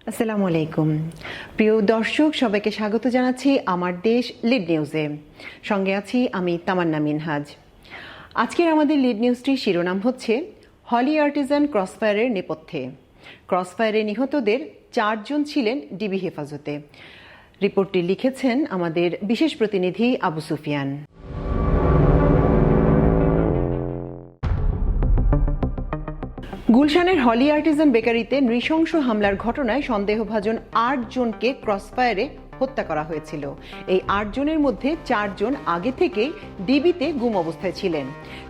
আসসালামু আলাইকুম প্রিয় দর্শক, সবাইকে স্বাগত জানাচ্ছি আমার দেশ লিড নিউজে। সঙ্গে আছি আমি তামান্না মিনহাজ। আজকের আমাদের লিড নিউজটির শিরোনাম হচ্ছে হলি আর্টিজান ক্রসফায়ারের নেপথ্যে। ক্রসফায়ারে নিহতদের 4 জন ছিলেন ডিবি হেফাজতে। রিপোর্টটি লিখেছেন আমাদের বিশেষ প্রতিনিধি আবু সুফিয়ান। গুলশানের হলি আর্টিজান বেকারিতে নৃশংস হামলার ঘটনায় সন্দেহভাজন 8 জনকে ক্রসফায়ারে হত্যা করা হয়েছিল। এই 8 জনের মধ্যে 4 জন আগে থেকেই ডিবিতে গুম অবস্থায় ছিলেন।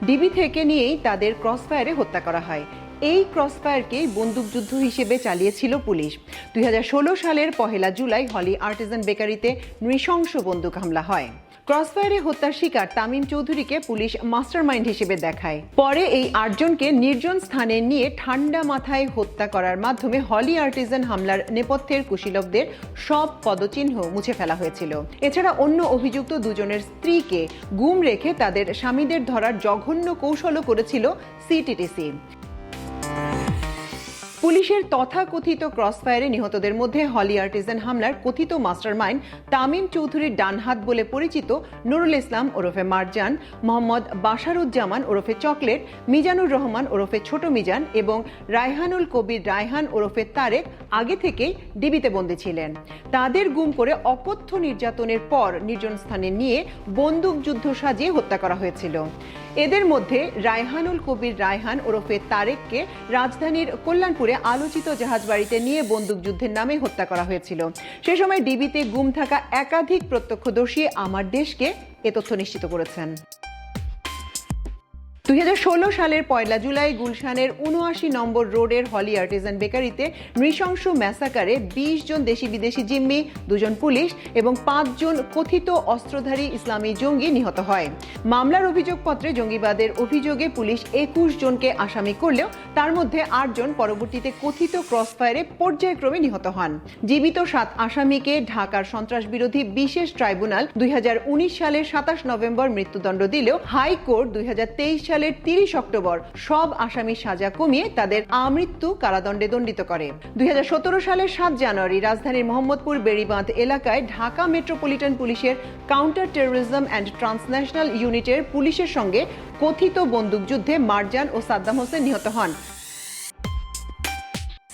ডিবি থেকে নিয়েই তাদের ক্রসফায়ারে হত্যা করা হয়। এই ক্রসফায়ারকে বন্দুকযুদ্ধ হিসেবে চালিয়েছিল পুলিশ। 2016 সালের 1 জুলাই হলি আর্টিজান বেকারিতে নৃশংস বন্দুক হামলা হয়। ক্রসফায়ারে হত্যার শিকার তামিম চৌধুরীকে পুলিশ মাস্টারমাইন্ড হিসেবে দেখায়। পরে এই 8 জনকে নির্জন স্থানে নিয়ে ঠান্ডা মাথায় হত্যা করার মাধ্যমে হলি আর্টিজান হামলার নেপথ্যের কুশীলবদের সব পদচিহ্ন মুছে ফেলা হয়েছিল। এছাড়া অন্য অভিযুক্ত 2 জনের স্ত্রীকে গুম রেখে তাদের স্বামীদের ধরার জঘন্য কৌশলও করেছিল সিটিটিসি। পুলিশের তথাকথিত ক্রসফায়ারে নিহতদের মধ্যে হলি আর্টিজান হামলার কথিত মাস্টারমাইন্ড তামিম চৌধুরীর ডানহাত বলে পরিচিত নুরুল ইসলাম ওরফে মারজান, মোহাম্মদ বাশারুজ্জামান ওরফে চকলেট, মিজানুর রহমান ওরফে ছোট মিজান এবং রায়হানুল কবির রায়হান ওরফে তারেক আগে থেকেই ডিবিতে বন্দী ছিলেন। তাদের গুম করে অকথ্য নির্যাতনের পর নির্জন স্থানে নিয়ে বন্দুকযুদ্ধ সাজিয়ে হত্যা করা হয়েছিল। এদের মধ্যে রায়হানুল কবির রায়হান ওরফে তারেককে রাজধানীর কল্যাণপুরে আলোচিত জাহাজবাড়িতে নিয়ে বন্দুকযুদ্ধের নামে হত্যা করা হয়েছিল। সে সময় ডিবিতে গুম থাকা একাধিক প্রত্যক্ষদর্শী আমার দেশকে এ তথ্য নিশ্চিত করেছেন। 2016 সালের 1 জুলাই গুলশানের 79 নম্বর রোডের হলি আর্টিজান বেকারিতে নৃশংস ম্যাসাকারে 20 জন দেশি বিদেশি জিম্মি, 2 জন পুলিশ এবং 5 জন কথিত অস্ত্রধারী ইসলামী জঙ্গি নিহত হয়। মামলার অভিযোগপত্রে জঙ্গিবাদের অভিযোগে পুলিশ 21 জনকে আসামি করলেও তার মধ্যে 8 জন পরবর্তীতে কথিত ক্রসফায়ারে পর্যায়ক্রমে নিহত হন। জীবিত 7 আসামিকে ঢাকার সন্ত্রাস বিরোধী বিশেষ ট্রাইব্যুনাল 2019 সালের 27 নভেম্বর মৃত্যুদণ্ড দিলেও হাইকোর্ট 2023 সালের 30 অক্টোবর সব আসামির সাজা কমিয়ে তাদের আমৃত্যু কারাদণ্ডে দণ্ডিত করে। 2017 সালের 7 জানুয়ারি রাজধানীর মোহাম্মদপুর বেড়িবাঁধ এলাকায় ঢাকা মেট্রোপলিটন পুলিশের কাউন্টার টেরোরিজম অ্যান্ড ট্রান্সন্যাশনাল ইউনিটের পুলিশের সঙ্গে কথিত বন্দুকযুদ্ধে মারজান ও সাদ্দাম হোসেন নিহত হন।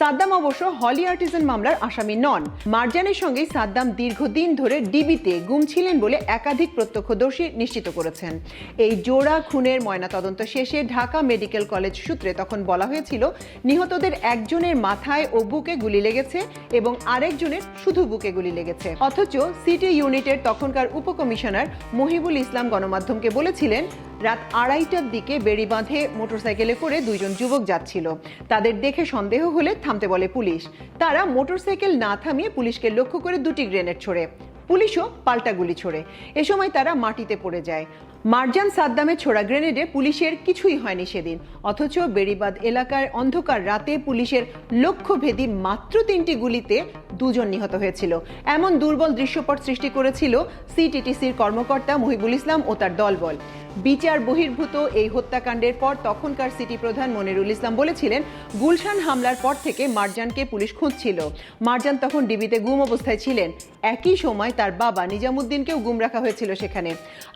সাদ্দাম অবশ্য হলি আর্টিজান মামলার আসামি নন। মারজানের সঙ্গে সাদ্দাম দীর্ঘদিন ধরে ডিবিতে গুম ছিলেন বলে একাধিক প্রত্যক্ষদর্শী নিশ্চিত করেছেন। এই জোড়া খুনের ময়নাতদন্ত শেষে ঢাকা মেডিকেল কলেজ সূত্রে তখন বলা হয়েছিল নিহতদের একজনের মাথায় ও বুকে গুলি লেগেছে এবং আরেকজনের শুধু বুকে গুলি লেগেছে। অথচ সিটি ইউনিটের তখনকার উপকমিশনার মহিবুল ইসলাম গণমাধ্যমকে বলেছিলেন রাত 2:30টার দিকে বেড়িবাঁধে মোটরসাইকেলে করে 2 জন যুবক যাচ্ছিল। তাদের দেখে সন্দেহ হলে থামতে বলে পুলিশ। তারা মোটরসাইকেল না থামিয়ে পুলিশকে লক্ষ্য করে 2টি গ্রেনেড ছোড়ে। পুলিশও পাল্টা গুলি ছোড়ে। এ সময় তারা মাটিতে পড়ে যায়। মারজান সাদ্দামের ছোড়া গ্রেনেডে পুলিশের কিছুই হয়নি সেদিন। অথচ বেড়িবাঁধ এলাকার অন্ধকার রাতে পুলিশের লক্ষ্যভেদী মাত্র 3টি গুলিতে 2 জন নিহত হয়েছিল। এমন দুর্বল দৃশ্যপট সৃষ্টি করেছিল সিটিটিসির কর্মকর্তা মহিবুল ইসলাম ও তার দলবল। বিচার বহির্ভূত এই হত্যাকাণ্ডের পর তখনকার সিটি প্রধান মনিরুল ইসলাম বলেছিলেন গুলশান হামলার পর থেকে মারজানকে পুলিশ খুঁজছিল। মারজান তখন ডিবিতে গুম অবস্থায় ছিলেন। একই সময় তার বাবা নিজামুদ্দিনকেও গুম রাখা হয়েছিল সেখানে।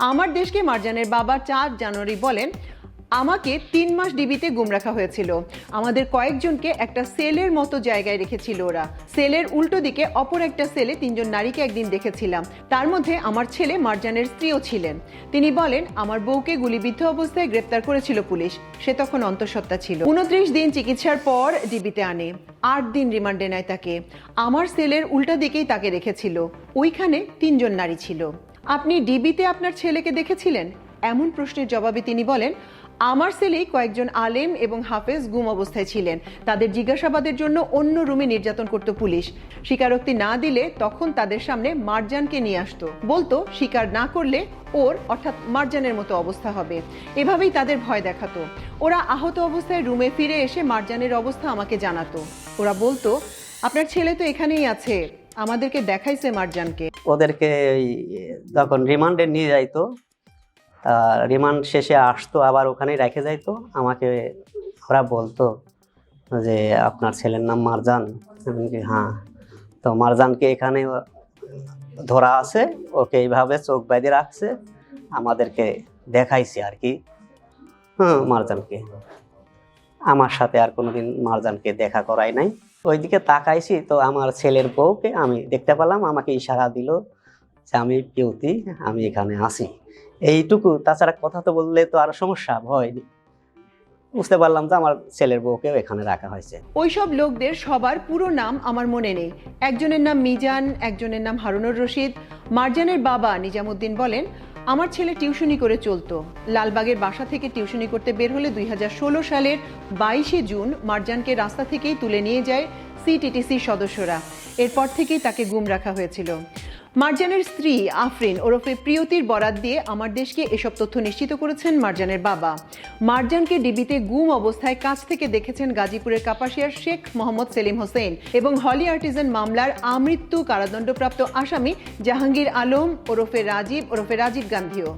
আমার দেশকে মারজানের বাবা 4 জানুয়ারি বলেন, আমাকে 3 মাস ডিবিতে গুম রাখা হয়েছিল। আমাদের কয়েকজনকে একটা সেলের মতো জায়গায় রেখেছিল ওরা। সেলের উল্টো দিকে অপর একটা সেলে 3 জন নারীকে একদিন দেখেছিলাম। তার মধ্যে আমার ছেলে মারজানের স্ত্রীও ছিলেন। তিনি বলেন, আমার বউকে গুলিবিদ্ধ অবস্থায় গ্রেপ্তার করেছিল পুলিশ। সে তখন অন্তঃসত্ত্বা ছিল। 29 দিন চিকিৎসার পর ডিবিতে আনে। 8 দিন রিমান্ডে নেয় তাকে। আমার সেলের উল্টা দিকেই তাকে রেখেছিল। ওইখানে 3 জন নারী ছিল। আপনি ডিবিতে আপনার ছেলেকে দেখেছিলেন? এমন প্রশ্নের জবাবে তিনি বলেন, আমার সেলেই কয়েকজন আলেম এবং হাফেজ গুম অবস্থায় ছিলেন। তাদের জিজ্ঞাসাবাদের জন্য অন্য রুমে নির্যাতন করত পুলিশ। স্বীকারোক্তি না দিলে তখন তাদের সামনে মারজানকে নিয়ে আসতো, বলতো স্বীকার না করলে ওর অর্থাৎ মারজানের মতো অবস্থা হবে। এভাবেই তাদের ভয় দেখাতো। ওরা আহত অবস্থায় রুমে ফিরে এসে মারজানের অবস্থা আমাকে জানাতো। ওরা বলতো, আপনার ছেলে তো এখানেই আছে, আমাদেরকে দেখাইছে মারজানকে। ওদেরকে যখন রিমান্ডে নিয়ে যাইতো, রিমান্ড শেষে আসতো, আবার ওখানেই রেখে যাইতো। আমাকে ওরা বলতো যে আপনার ছেলের নাম মারজান? হ্যাঁ। তো মারজানকে এখানে ধরা আছে, ওকে এইভাবে চোখ বেঁধে রাখছে, আমাদেরকে দেখাইছে আর কি। মারজানকে আমার সাথে আর কোনোদিন মারজানকে দেখা করাই নাই। ওইদিকে তাকাইছি তো আমার ছেলের বউকে আমি দেখতে পেলাম, আমাকে ইশারা দিল যে আমি পিউতি, আমি এখানে আছি, এইটুকু। তাছাড়া কথা তো বললে তো আর সমস্যা, ভয় বুঝতে পারলাম যে আমার ছেলের বউকেও এখানে রাখা হয়েছে। ওইসব লোকদের সবার পুরো নাম আমার মনে নেই। একজনের নাম মিজান, একজনের নাম হারুনুর রশিদ। মারজানের বাবা নিজামুদ্দিন বলেন, আমার ছেলে টিউশনি করে চলতো। লালবাগের বাসা থেকে টিউশনি করতে বের হলে 2016 সালের 22শে জুন মারজানকে রাস্তা থেকেই তুলে নিয়ে যায় সিটিটিসির সদস্যরা। এরপর থেকেই তাকে গুম রাখা হয়েছিল। মারজানের স্ত্রী আফরিন ওরফে প্রিয়তির বরাত দিয়ে আমার দেশকে এসব তথ্য নিশ্চিত করেছেন মারজানের বাবা। মারজানকে ডিবিতে গুম অবস্থায় কাছ থেকে দেখেছেন গাজীপুরের কাপাসিয়ার শেখ মোহাম্মদ সেলিম হোসেন এবং হলি আর্টিজান মামলার আমৃত্যু কারাদণ্ডপ্রাপ্ত আসামি জাহাঙ্গীর আলম ওরফে রাজীব গান্ধীও।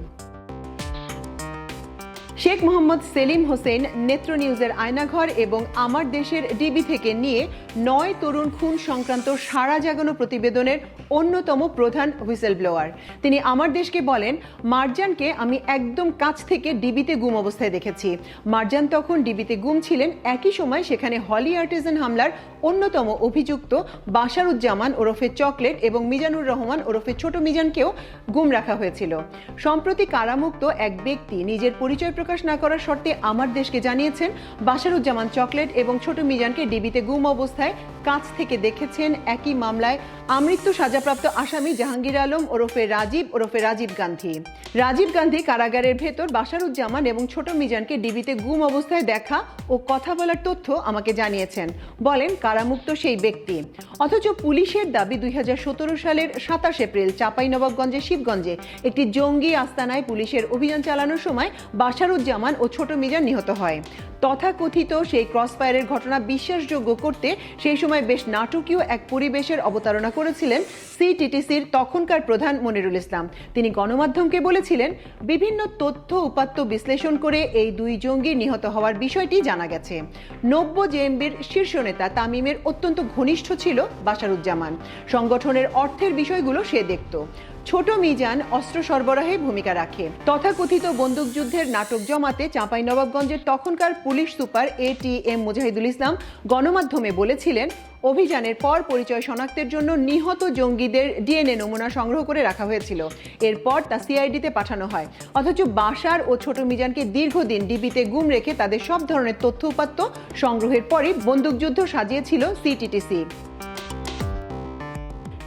শেখ মোহাম্মদ সেলিম হোসেন নেত্র নিউজের আয়নাঘর এবং আমার দেশের ডিবি থেকে নিয়ে 9 তরুণ খুন সংক্রান্ত সারা জাগানো প্রতিবেদনের অন্যতম প্রধান হুইসেল ব্লোয়ার। তিনি আমার দেশকে বলেন, মারজানকে আমি একদম কাছ থেকে ডিবিতে গুম অবস্থায় দেখেছি। মারজান তখন ডিবিতে গুম ছিলেন। একই সময় সেখানে হলি আর্টিজান হামলার অন্যতম অভিযুক্ত বাশারুজ্জামান ওরফে চকলেট এবং মিজানুর রহমান ওরফে ছোট মিজানকেও গুম রাখা হয়েছিল। সম্প্রতি কারামুক্ত এক ব্যক্তি নিজের পরিচয় প্রকাশ না করার শর্তে আমার দেশকে জানিয়েছেন, বাশারুজ্জামান চকলেট এবং ছোট মিজানকে ডিবিতে গুম অবস্থায় কাছ থেকে দেখেছেন একই মামলায় আমৃত্যু সাজাপ্রাপ্ত আসামি জাহাঙ্গীর আলম ওরফে রাজীব গান্ধী কারাগারের ভেতর বাশারুজ্জামান এবং ছোট মিজানকে ডিবিতে গুম অবস্থায় দেখা ও কথা বলার তথ্য আমাকে জানিয়েছেন, বলেন কারামুক্ত সেই ব্যক্তি। অথচ পুলিশের দাবি 2017 সালের 27 এপ্রিল চাঁপাইনবাবগঞ্জের শিবগঞ্জে একটি জঙ্গি আস্তানায় পুলিশের অভিযান চালানোর সময় বাশারুজ্জামান ও ছোট মিজান নিহত হয়। তথাকথিত সেই ক্রসফায়ারের ঘটনা বিশ্বাসযোগ্য করতে সেই সময় বেশ নাটকীয় এক পরিবেশের অবতারণা করেছিলেন সিটিটিসির তখনকার প্রধান মনিরুল ইসলাম। তিনি গণমাধ্যমকে বলেছিলেন, বিভিন্ন তথ্য উপাত্ত বিশ্লেষণ করে এই দুই জঙ্গি নিহত হওয়ার বিষয়টি জানা গেছে। 90 জেএমবির শীর্ষ নেতা তামিমের অত্যন্ত ঘনিষ্ঠ ছিল বাশারুজ্জামান। সংগঠনের অর্থের বিষয়গুলো সে দেখত। ছোট মিজান অস্ত্র সরবরাহে ভূমিকা রাখে। তথাকথিত বন্দুকযুদ্ধের নাটক জমাতে চাঁপাইনবাবগঞ্জের তখনকার police super ATM Mujahidul Islam গণমাধ্যমে বলেছিলেন, অভিযানের পর পরিচয় শনাক্তের জন্য নিহত জঙ্গিদের DNA নমুনা সংগ্রহ করে রাখা হয়েছিল। এরপর তা CID-তে পাঠানো হয়। অথচ বাশার ও ছোট মিজানকে দীর্ঘদিন ডিবিতে গুম রেখে তাদের সব ধরনের তথ্য উপাত্ত সংগ্রহের পরই বন্দুকযুদ্ধ সাজিয়েছিল সিটিটিসি।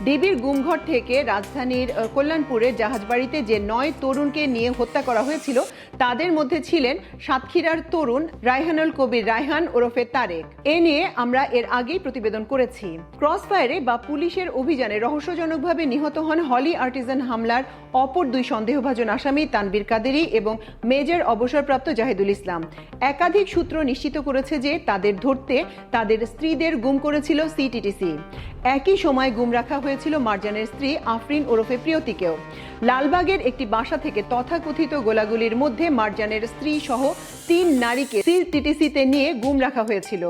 ডিবির গুমঘর থেকে রাজধানীর কল্যাণপুরের জাহাজবাড়িতে যে 9 তরুণকে নিয়ে হত্যা করা হয়েছিল তাদের মধ্যে ছিলেন সাতক্ষীরার তরুণ রায়হানুল কবির রায়হান ওরফে তারেক। এ নিয়ে আমরা এর আগেই প্রতিবেদন করেছি। ক্রসফায়ারে বা পুলিশের অভিযানে রহস্যজনকভাবে নিহত হন হলি আর্টিজান হামলার অপর 2 সন্দেহভাজন আসামি তানবীর কাদেরী এবং মেজর অবসরপ্রাপ্ত জাহিদুল ইসলাম। একাধিক সূত্র নিশ্চিত করেছে যে তাদের ধরতে তাদের স্ত্রীদের গুম করেছিল সিটিটিসি। একই সময় গুম রাখা হয়েছিল মারজানের স্ত্রী আফরিন ওরফে প্রিয়তিকেও। লালবাগের একটি বাসা থেকে তথাকথিত গোলাগুলির মধ্যে মারজানের স্ত্রী সহ 3 নারীকে সিটিটিসিতে নিয়ে গুম রাখা হয়েছিল।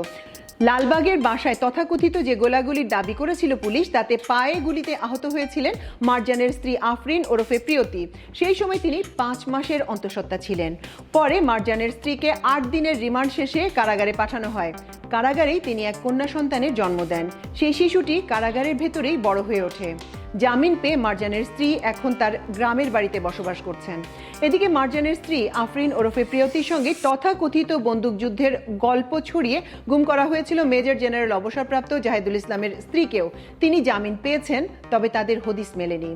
লালবাগের বাসায় তথাকথিত যে গোলাগুলির দাবি করেছিল পুলিশ, তাতে পায়ে গুলিতে আহত হয়েছিলেন মারজানের স্ত্রী আফরিন ওরফে প্রিয়তি। সেই সময় তিনি 5 মাসের অন্তঃসত্ত্বা ছিলেন। পরে মারজানের স্ত্রীকে 8 দিনের রিমান্ড শেষে কারাগারে পাঠানো হয়। কারাগারেই তিনি এক কন্যা সন্তানের জন্ম দেন। সেই শিশুটি কারাগারের ভেতরেই বড় হয়ে ওঠে। জামিন পেয়ে মারজানের স্ত্রী এখন তার গ্রামের বাড়িতে বসবাস করছেন। এদিকে মারজানের স্ত্রী আফরিন ওরফে প্রিয়তির সঙ্গে তথাকথিত বন্দুকযুদ্ধের গল্প ছড়িয়ে গুম করা হয়েছিল মেজর জেনারেল অবসরপ্রাপ্ত জাহিদুল ইসলামের স্ত্রীকেও। তিনি জামিন পেয়েছেন, তবে তাদের হদিস মেলেনি।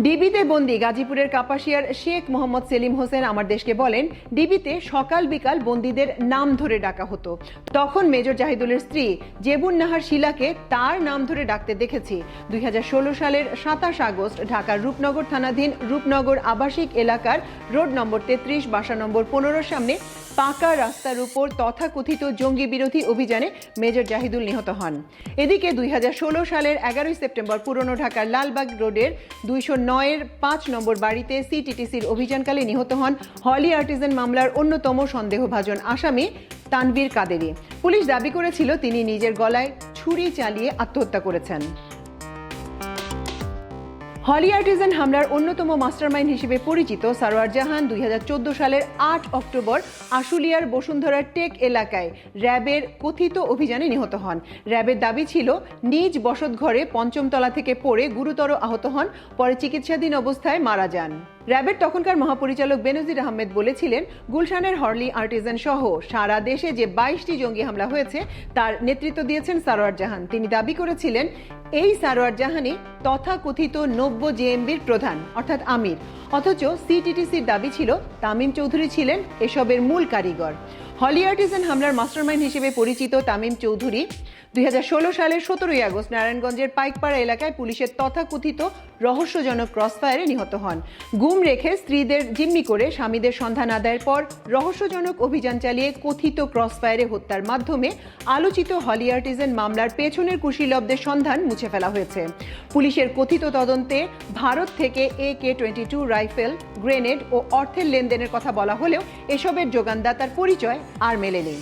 ডিবিতে বন্দি গাজীপুরের কাপাসিয়ার শেখ মোহাম্মদ সেলিম হোসেন আমার দেশকে বলেন, ডিবিতে সকাল বিকাল বন্দীদের নাম ধরে ডাকা হতো। তখন মেজর জাহিদুলের স্ত্রী জেবুন নাহার শিলাকে তার নাম ধরে ডাকতে দেখেছি। 2016 সালের 27 আগস্ট ঢাকার রূপনগর থানাধীন রূপনগর আবাসিক এলাকার রোড নম্বর 33 বাসা নম্বর 15 সামনে পাকা রাস্তার উপর তথাকথিত জঙ্গি বিরোধী অভিযানে মেজর জাহিদুল নিহত হন। এদিকে 2016 সালের 11 সেপ্টেম্বর পুরনো ঢাকার লালবাগ রোডের 209-এর 5 নম্বর বাড়িতে সিটিটিসির অভিযানকালে নিহত হন হলি আর্টিজান মামলার অন্যতম সন্দেহভাজন আসামি তানবীর কাদেরী। পুলিশ দাবি করেছিল তিনি নিজের গলায় ছুরি চালিয়ে আত্মহত্যা করেছেন। হলি আর্টিজান হামলার অন্যতম মাস্টারমাইন্ড হিসেবে পরিচিত সারোয়ার জাহান 2014 সালের 8 অক্টোবর আশুলিয়ার বসুন্ধরা টেক এলাকায় র্যাবের কথিত অভিযানে নিহত হন। র্যাবের দাবি ছিল নিজ বসতঘরে 5ম তলা থেকে পড়ে গুরুতর আহত হন, পরে চিকিৎসাধীন অবস্থায় মারা যান। র্যাবের তখনকার মহাপরিচালক বেনজির আহমেদ বলেছিলেন, গুলশানের হলি আর্টিজান সহ সারা দেশে যে 22টি জঙ্গি হামলা হয়েছে তার নেতৃত্ব দিয়েছেন সারোয়ার জাহান। তিনি দাবি করেছিলেন এই সারোয়ার জাহানই তথাকথিত 90 জেএমবির প্রধান অর্থাৎ আমির, অথচ সিটিটিসির দাবি ছিল তামিম চৌধুরী ছিলেন এসবের মূল কারিগর। হলি আর্টিজান হামলার মাস্টারমাইন্ড হিসেবে পরিচিত তামিম চৌধুরী 2016 সালের 17 আগস্ট নারায়ণগঞ্জের পাইকপাড়া এলাকায় পুলিশের তথাকথিত রহস্যজনক ক্রসফায়ারে নিহত হন। গুম রেখে স্ত্রীদের জিম্মি করে স্বামীদের সন্ধান আদায়ের পর রহস্যজনক অভিযান চালিয়ে কথিত ক্রসফায়ারে হত্যার মাধ্যমে আলোচিত হলি আর্টিজান মামলার পেছনের কুশীলবদের সন্ধান মুছে ফেলা হয়েছে। পুলিশের কথিত তদন্তে ভারত থেকে AK-22 রাইফেল, গ্রেনেড ও অর্থের লেনদেনের কথা বলা হলেও এসবের যোগানদাতার পরিচয় আর মেলেনি।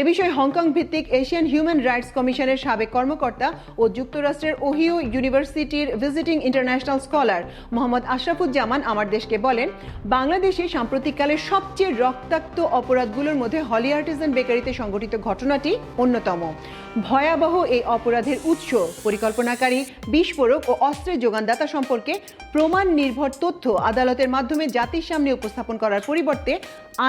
এ বিষয়ে হংকং ভিত্তিক এশিয়ান হিউম্যান রাইটস কমিশনের সাবেক কর্মকর্তা ও যুক্তরাষ্ট্রের ওহিও ইউনিভার্সিটির visiting international scholar Mohammad Ashrafuzzaman আমার দেশকে বলেন, বাংলাদেশে সাম্প্রতিককালে সবচেয়ে রক্তাক্ত অপরাধগুলোর মধ্যে হলি আর্টিজান বেকারিতে সংঘটিত ঘটনাটি অন্যতম। ভয়াবহ এই অপরাধের উৎস, পরিকল্পনাকারী, বিস্ফোরক ও অস্ত্রের যোগানদাতা সম্পর্কে প্রমাণ নির্ভর তথ্য আদালতের মাধ্যমে জাতির সামনে উপস্থাপন করার পরিবর্তে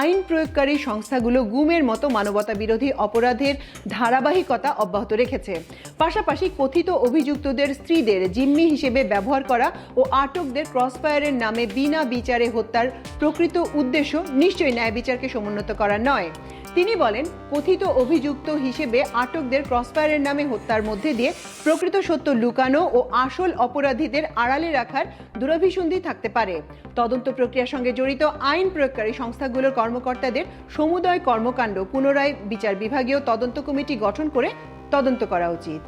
আইন প্রয়োগকারী সংস্থাগুলো গুমের মতো মানবতা বিরোধী অপরাধের ধারাবাহিকতা অব্যাহত রেখেছে। পাশাপাশি কথিত অভিযুক্তদের স্ত্রীদের জিম্মি হিসেবে ব্যবহার করা ও আটকদের ক্রসফায়ারের নামে বিনা বিচারে হত্যার প্রকৃত উদ্দেশ্য নিশ্চয়ই ন্যায় বিচারকে সমুন্নত করা নয়। তিনি বলেন, কথিত অভিযুক্ত হিসেবে আটকদের ক্রসফায়ারের নামে হত্যার মধ্যে দিয়ে প্রকৃত সত্য লুকানো ও আসল অপরাধীদের আড়ালে রাখার দুরভিসন্ধি থাকতে পারে। তদন্ত প্রক্রিয়ার সঙ্গে জড়িত আইন প্রয়োগকারী সংস্থাগুলোর কর্মকর্তাদের সমুদয় কর্মকাণ্ড পুনরায় বিচার বিভাগীয় তদন্ত কমিটি গঠন করে তদন্ত করা উচিত।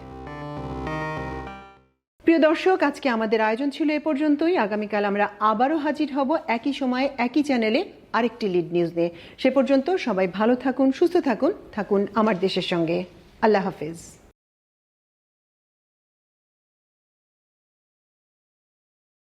প্রিয় দর্শক, আজকে আমাদের আয়োজন ছিল এ পর্যন্তই। আগামীকাল আমরা আবারও হাজির হব একই সময়ে একই চ্যানেলে আরেকটি লিড নিউজ নিয়ে। সে পর্যন্ত সবাই ভালো থাকুন, সুস্থ থাকুন, থাকুন আমার দেশের সঙ্গে। আল্লাহ হাফেজ।